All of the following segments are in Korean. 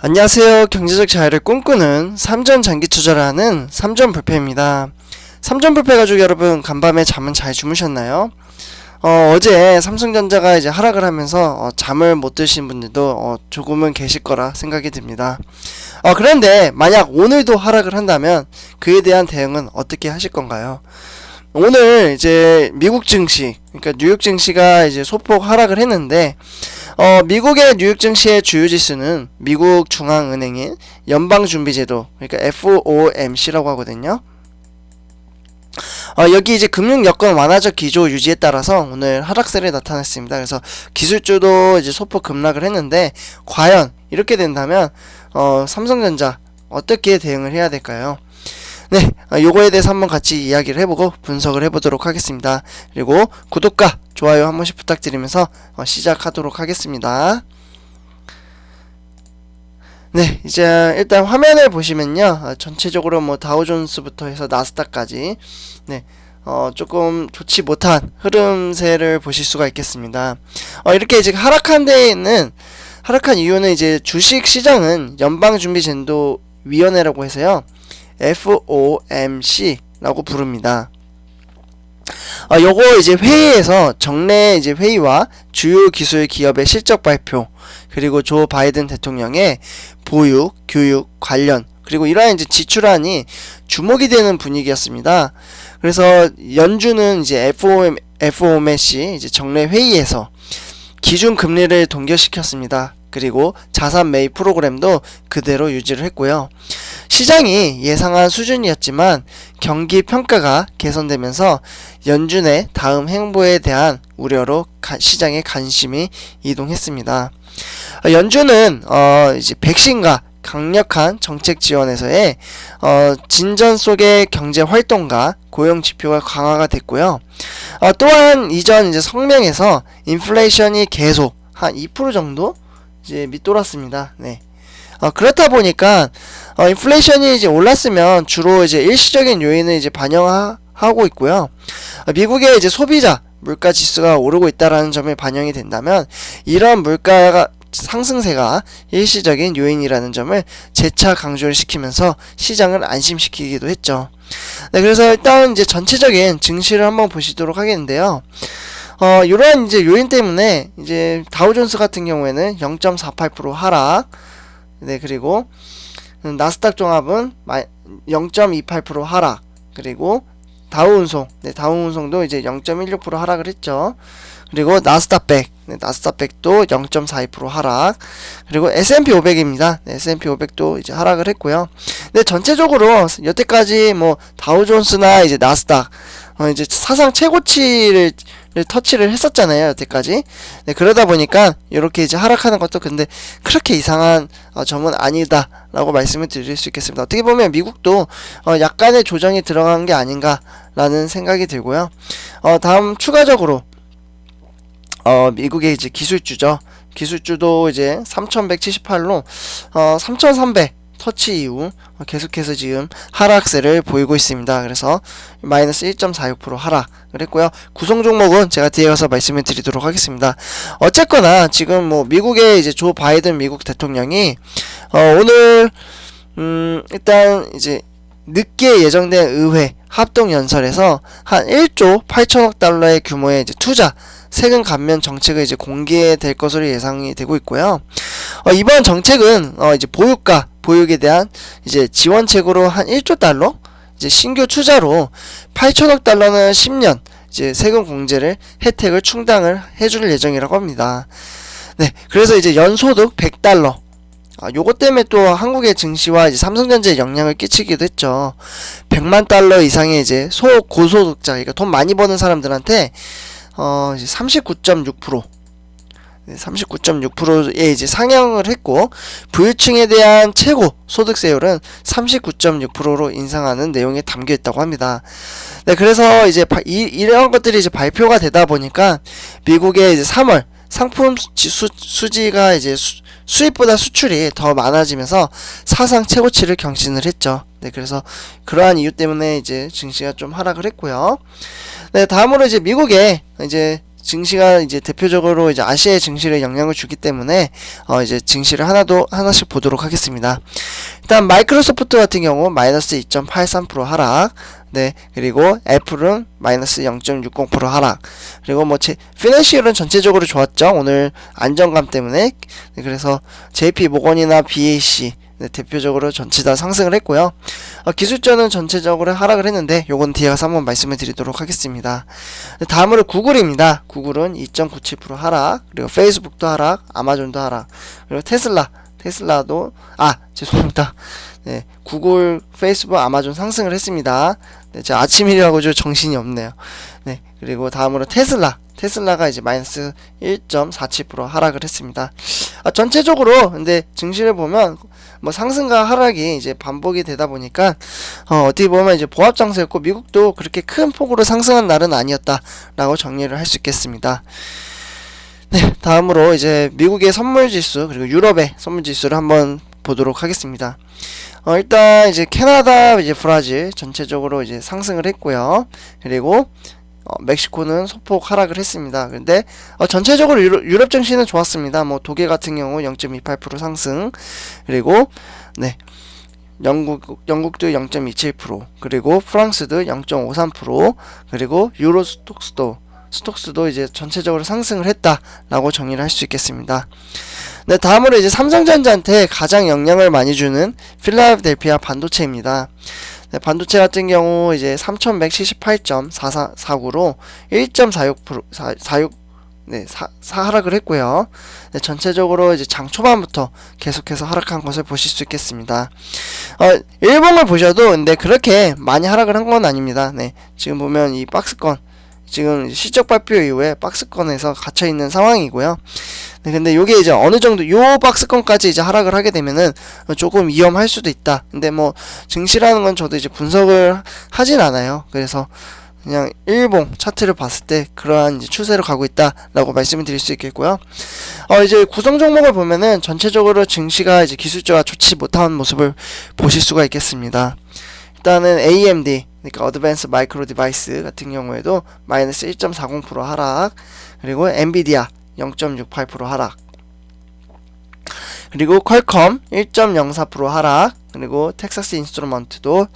안녕하세요. 경제적 자유를 꿈꾸는 삼전 장기 투자를 하는 삼전 불패입니다. 삼전 불패 가족 여러분, 간밤에 잠은 잘 주무셨나요? 어제 삼성전자가 이제 하락을 하면서 잠을 못 드신 분들도 조금은 계실 거라 생각이 듭니다. 그런데 만약 오늘도 하락을 한다면 그에 대한 대응은 어떻게 하실 건가요? 오늘 이제 미국 증시, 그러니까 뉴욕 증시가 이제 소폭 하락을 했는데, 미국의 뉴욕 증시의 주요 지수는 미국 중앙은행인 연방준비제도, 그러니까 FOMC라고 하거든요. 여기 이제 금융 여건 완화적 기조 유지에 따라서 오늘 하락세를 나타냈습니다. 그래서 기술주도 이제 소폭 급락을 했는데, 과연 이렇게 된다면 삼성전자 어떻게 대응을 해야 될까요? 네, 요거에 대해서 한번 같이 이야기를 해보고 분석을 해보도록 하겠습니다. 그리고 구독과 좋아요 한 번씩 부탁드리면서 시작하도록 하겠습니다. 네, 이제 일단 화면을 보시면요, 전체적으로 뭐 다우존스부터 해서 나스닥까지 네, 조금 좋지 못한 흐름세를 보실 수가 있겠습니다. 이렇게 이제 하락한 이유는 이제 주식 시장은 연방준비제도위원회라고 해서요, FOMC라고 부릅니다. 요거 이제 회의에서 정례 이제 회의와 주요 기술 기업의 실적 발표, 그리고 조 바이든 대통령의 보육, 교육 관련, 그리고 이러한 이제 지출안이 주목이 되는 분위기였습니다. 그래서 연준은 이제 FOMC 이제 정례 회의에서 기준 금리를 동결시켰습니다. 그리고 자산 매입 프로그램도 그대로 유지를 했고요. 시장이 예상한 수준이었지만 경기 평가가 개선되면서 연준의 다음 행보에 대한 우려로 시장의 관심이 이동했습니다. 연준은 이제 백신과 강력한 정책 지원에서의 진전 속의 경제 활동과 고용 지표가 강화가 됐고요. 또한 이전 이제 성명에서 인플레이션이 계속 한 2% 정도 이제 밑돌았습니다. 네. 그렇다 보니까 인플레이션이 이제 올랐으면 주로 이제 일시적인 요인을 이제 반영하고 있고요. 미국의 이제 소비자 물가 지수가 오르고 있다라는 점이 반영이 된다면 이런 물가 상승세가 일시적인 요인이라는 점을 재차 강조를 시키면서 시장을 안심시키기도 했죠. 네, 그래서 일단 이제 전체적인 증시를 한번 보시도록 하겠는데요. 이러한 이제 요인 때문에 이제 다우존스 같은 경우에는 0.48% 하락, 네, 그리고 나스닥 종합은 0.28% 하락, 그리고 다우운송, 네, 다우운송도 이제 0.16% 하락을 했죠. 그리고 나스닥백, 네, 나스닥백도 0.42% 하락, 그리고 S&P 500입니다. 네, S&P 500도 이제 하락을 했고요. 근데 전체적으로 여태까지 뭐 다우존스나 이제 나스닥 이제 사상 최고치를 터치를 했었잖아요, 여태까지. 네, 그러다 보니까 이렇게 이제 하락하는 것도 근데 그렇게 이상한 점은 아니다라고 말씀을 드릴 수 있겠습니다. 어떻게 보면 미국도 약간의 조정이 들어간 게 아닌가라는 생각이 들고요. 다음 추가적으로 미국의 이제 기술주죠. 기술주도 이제 3178로 3300 터치 이후 계속해서 지금 하락세를 보이고 있습니다. 그래서 마이너스 1.46% 하락을 했고요. 구성 종목은 제가 뒤에 가서 말씀을 드리도록 하겠습니다. 어쨌거나 지금 뭐 미국의 이제 조 바이든 미국 대통령이 오늘 일단 이제 늦게 예정된 의회 합동 연설에서 한 1조 8천억 달러의 규모의 이제 투자 세금 감면 정책을 이제 공개될 것으로 예상이 되고 있고요. 이번 정책은 이제 보육에 대한 이제 지원책으로 한 1조 달러, 이제 신규 투자로 8천억 달러는 10년 이제 세금 공제를 혜택을 충당을 해줄 예정이라고 합니다. 네, 그래서 이제 연소득 100달러. 요것 때문에 또 한국의 증시와 이제 삼성전자에 영향을 끼치기도 했죠. 100만 달러 이상의 이제 고소득자, 그러니까 돈 많이 버는 사람들한테 이제 39.6%, 39.6%에 이제 상향을 했고, 부유층에 대한 최고 소득세율은 39.6%로 인상하는 내용이 담겨 있다고 합니다. 네, 그래서 이제 이런 것들이 이제 발표가 되다 보니까 미국의 이제 3월 상품 수지가 이제 수입보다 수출이 더 많아지면서 사상 최고치를 경신을 했죠. 네, 그래서 그러한 이유 때문에 이제 증시가 좀 하락을 했고요. 네, 다음으로 이제 미국의 이제 증시가 이제 대표적으로 이제 아시아의 증시에 영향을 주기 때문에 이제 증시를 하나씩 보도록 하겠습니다. 일단 마이크로소프트 같은 경우 마이너스 2.83% 하락. 네, 그리고 애플은 마이너스 0.60% 하락. 그리고 뭐 피낸셜은 전체적으로 좋았죠. 오늘 안정감 때문에. 네, 그래서 JP 모건이나 BAC 네, 대표적으로 전체 다 상승을 했고요. 기술주는 전체적으로 하락을 했는데 요건 뒤에 가서 한번 말씀을 드리도록 하겠습니다. 네, 다음으로 구글입니다. 구글은 2.97% 하락, 그리고 페이스북도 하락, 아마존도 하락, 그리고 테슬라도 죄송합니다. 네, 구글, 페이스북, 아마존 상승을 했습니다. 네, 제가 아침이라고 좀 정신이 없네요. 네, 그리고 다음으로 테슬라가 이제 마이너스 1.47% 하락을 했습니다. 전체적으로 근데 증시를 보면 뭐 상승과 하락이 이제 반복이 되다 보니까 어떻게 보면 이제 보합 장세였고 미국도 그렇게 큰 폭으로 상승한 날은 아니었다라고 정리를 할 수 있겠습니다. 네, 다음으로 이제 미국의 선물 지수 그리고 유럽의 선물 지수를 한번 보도록 하겠습니다. 일단 이제 캐나다, 이제 브라질 전체적으로 이제 상승을 했고요. 그리고 멕시코는 소폭 하락을 했습니다. 근데 전체적으로 유럽 증시는 좋았습니다. 뭐 독일 같은 경우 0.28% 상승, 그리고 네, 영국도 0.27%, 그리고 프랑스도 0.53%, 그리고 유로 스톡스도 이제 전체적으로 상승을 했다라고 정리를 할 수 있겠습니다. 네, 다음으로 이제 삼성전자한테 가장 영향을 많이 주는 필라델피아 반도체입니다. 네, 반도체 같은 경우 이제 3178.49로 1.46% 하락을 했고요. 네, 전체적으로 이제 장 초반부터 계속해서 하락한 것을 보실 수 있겠습니다. 일봉을 보셔도 근데 그렇게 많이 하락을 한 건 아닙니다. 네, 지금 보면 이 박스권 지금 실적 발표 이후에 박스권에서 갇혀 있는 상황이고요. 네, 근데 요게 이제 어느 정도 요 박스권까지 이제 하락을 하게 되면은 조금 위험할 수도 있다. 근데 뭐 증시라는 건 저도 이제 분석을 하진 않아요. 그래서 그냥 일봉 차트를 봤을 때 그러한 이제 추세로 가고 있다라고 말씀을 드릴 수 있겠고요. 이제 구성 종목을 보면은 전체적으로 증시가 이제 기술주가 좋지 못한 모습을 보실 수가 있겠습니다. 일단은 AMD 그러니까 어드밴스 마이크로 디바이스 같은 경우에도 마이너스 1.40% 하락, 그리고 엔비디아 0.68% 하락, 그리고 퀄컴 1.04% 하락, 그리고 텍사스 인스트루먼트도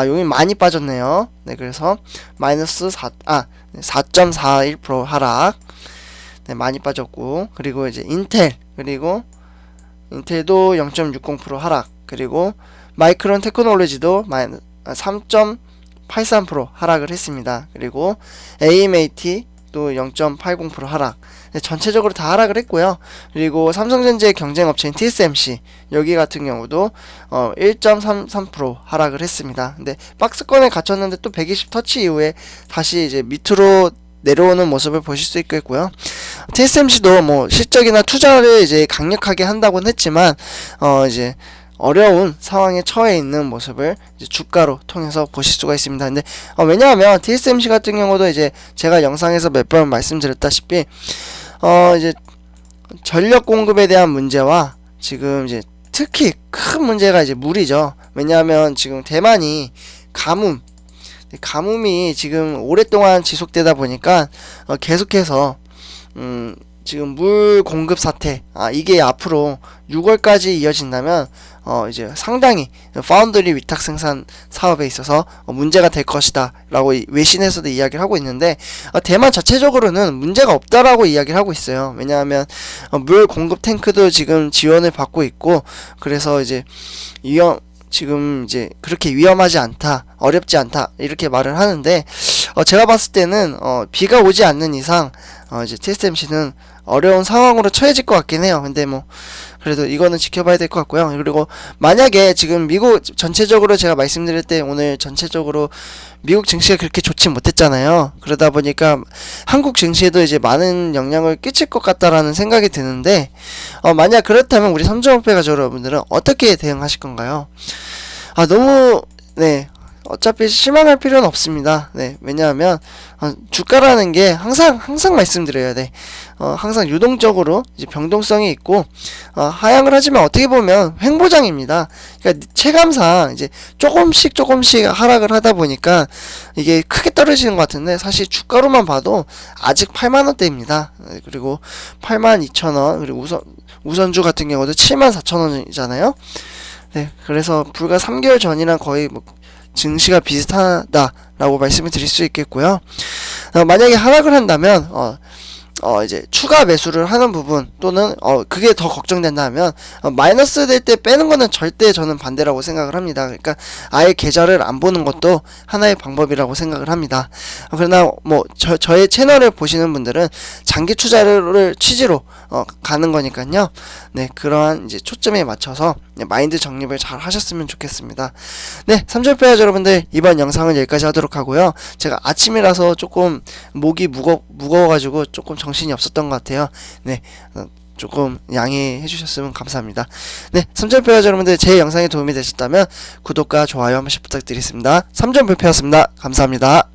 여기 많이 빠졌네요. 네, 그래서 마이너스 4.41% 하락. 네, 많이 빠졌고, 그리고 이제 인텔도 0.60% 하락, 그리고 마이크론 테크놀로지도 3.83% 하락을 했습니다. 그리고 AMAT도 0.80% 하락. 네, 전체적으로 다 하락을 했고요. 그리고 삼성전자의 경쟁업체인 TSMC 여기 같은 경우도 1.33% 하락을 했습니다. 근데 박스권에 갇혔는데 또 120 터치 이후에 다시 이제 밑으로 내려오는 모습을 보실 수 있겠고요. TSMC도 뭐 실적이나 투자를 이제 강력하게 한다고는 했지만 이제 어려운 상황에 처해 있는 모습을 이제 주가로 통해서 보실 수가 있습니다. 근데 왜냐하면 TSMC 같은 경우도 이제 제가 영상에서 몇 번 말씀드렸다시피 이제 전력 공급에 대한 문제와 지금 이제 특히 큰 문제가 이제 물이죠. 왜냐하면 지금 대만이 가뭄이 지금 오랫동안 지속되다 보니까 계속해서 지금 물 공급 사태 이게 앞으로 6월까지 이어진다면 이제 상당히 파운드리 위탁 생산 사업에 있어서 문제가 될 것이다 라고 외신에서도 이야기를 하고 있는데 대만 자체적으로는 문제가 없다라고 이야기를 하고 있어요. 왜냐하면 물 공급 탱크도 지금 지원을 받고 있고, 그래서 이제 지금 이제 그렇게 위험하지 않다, 어렵지 않다 이렇게 말을 하는데 제가 봤을 때는 비가 오지 않는 이상 이제 TSMC는 어려운 상황으로 처해질 것 같긴 해요. 근데 뭐 그래도 이거는 지켜봐야 될 것 같고요. 그리고 만약에 지금 미국 전체적으로 제가 말씀드릴 때 오늘 전체적으로 미국 증시가 그렇게 좋지 못했잖아요. 그러다 보니까 한국 증시에도 이제 많은 영향을 끼칠 것 같다라는 생각이 드는데 만약 그렇다면 우리 삼성업계 가족 여러분들은 어떻게 대응하실 건가요? 너무 어차피 실망할 필요는 없습니다. 네, 왜냐하면 주가라는 게 항상 말씀드려야 돼. 항상 유동적으로 이제 변동성이 있고 하향을 하지만 어떻게 보면 횡보장입니다. 그러니까 체감상 이제 조금씩 하락을 하다 보니까 이게 크게 떨어지는 것 같은데 사실 주가로만 봐도 아직 8만 원대입니다. 그리고 82,000원 그리고 우선주 같은 경우도 74,000원이잖아요. 네, 그래서 불과 3개월 전이랑 거의 뭐 증시가 비슷하다라고 말씀을 드릴 수 있겠고요. 만약에 하락을 한다면 이제 추가 매수를 하는 부분 또는 그게 더 걱정된다면 마이너스 될 때 빼는 거는 절대 저는 반대라고 생각을 합니다. 그러니까 아예 계좌를 안 보는 것도 하나의 방법이라고 생각을 합니다. 그러나 뭐 저의 채널을 보시는 분들은 장기 투자를 취지로 가는 거니까요. 네, 그러한 이제 초점에 맞춰서 마인드 정립을 잘 하셨으면 좋겠습니다. 네, 삼천표야 여러분들, 이번 영상은 여기까지 하도록 하고요. 제가 아침이라서 조금 목이 무거워가지고 조금 정신이 없었던 것 같아요. 네, 조금 양해해 주셨으면 감사합니다. 네, 삼천표야 여러분들, 제 영상이 도움이 되셨다면 구독과 좋아요 한 번씩 부탁드리겠습니다. 삼천표였습니다. 감사합니다.